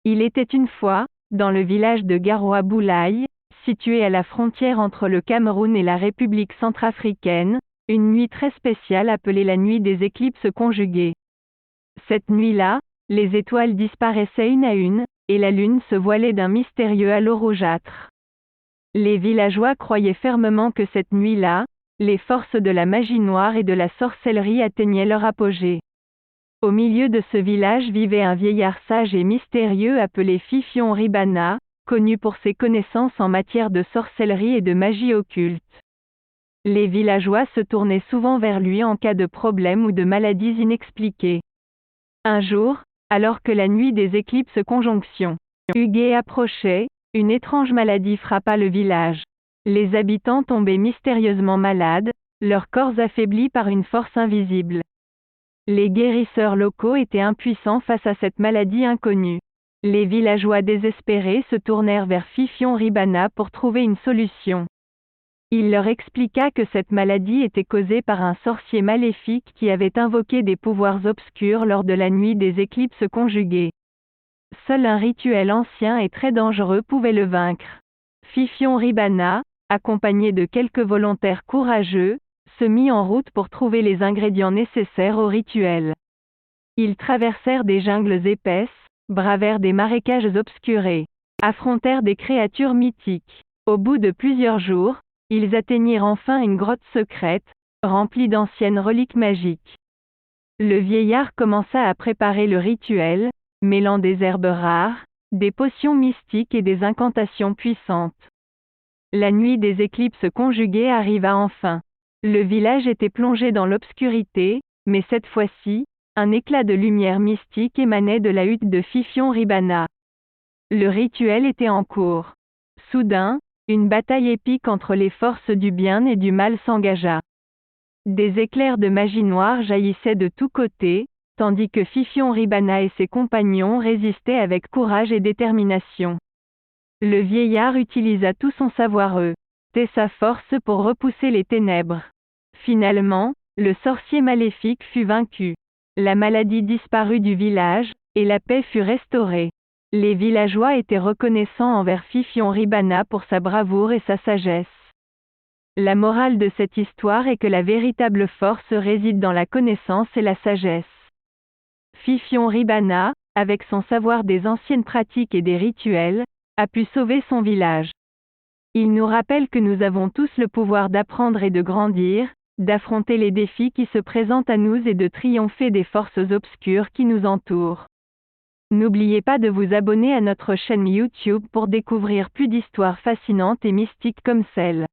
Il était une fois, dans le village de Garoua Boulaye, situé à la frontière entre le Cameroun et la République centrafricaine, une nuit très spéciale appelée la nuit des éclipses conjuguées. Cette nuit-là, les étoiles disparaissaient une à une, et la lune se voilait d'un mystérieux halo rougeâtre. Les villageois croyaient fermement que cette nuit-là, les forces de la magie noire et de la sorcellerie atteignaient leur apogée. Au milieu de ce village vivait un vieillard sage et mystérieux appelé Fifion Ribana, connu pour ses connaissances en matière de sorcellerie et de magie occulte. Les villageois se tournaient souvent vers lui en cas de problème ou de maladies inexpliquées. Un jour, alors que la nuit des éclipses conjonction Huguet approchait, une étrange maladie frappa le village. Les habitants tombaient mystérieusement malades, leurs corps affaiblis par une force invisible. Les guérisseurs locaux étaient impuissants face à cette maladie inconnue. Les villageois désespérés se tournèrent vers Fifion Ribana pour trouver une solution. Il leur expliqua que cette maladie était causée par un sorcier maléfique qui avait invoqué des pouvoirs obscurs lors de la nuit des éclipses conjuguées. Seul un rituel ancien et très dangereux pouvait le vaincre. Fifion Ribana, accompagné de quelques volontaires courageux, se mit en route pour trouver les ingrédients nécessaires au rituel. Ils traversèrent des jungles épaisses, bravèrent des marécages obscurés, affrontèrent des créatures mythiques. Au bout de plusieurs jours, ils atteignirent enfin une grotte secrète, remplie d'anciennes reliques magiques. Le vieillard commença à préparer le rituel, mêlant des herbes rares, des potions mystiques et des incantations puissantes. La nuit des éclipses conjuguées arriva enfin. Le village était plongé dans l'obscurité, mais cette fois-ci, un éclat de lumière mystique émanait de la hutte de Fifion Ribana. Le rituel était en cours. Soudain, une bataille épique entre les forces du bien et du mal s'engagea. Des éclairs de magie noire jaillissaient de tous côtés, tandis que Fifion Ribana et ses compagnons résistaient avec courage et détermination. Le vieillard utilisa tout son savoir et sa force pour repousser les ténèbres. Finalement, le sorcier maléfique fut vaincu. La maladie disparut du village, et la paix fut restaurée. Les villageois étaient reconnaissants envers Fifion Ribana pour sa bravoure et sa sagesse. La morale de cette histoire est que la véritable force réside dans la connaissance et la sagesse. Fifion Ribana, avec son savoir des anciennes pratiques et des rituels, a pu sauver son village. Il nous rappelle que nous avons tous le pouvoir d'apprendre et de grandir, d'affronter les défis qui se présentent à nous et de triompher des forces obscures qui nous entourent. N'oubliez pas de vous abonner à notre chaîne YouTube pour découvrir plus d'histoires fascinantes et mystiques comme celle.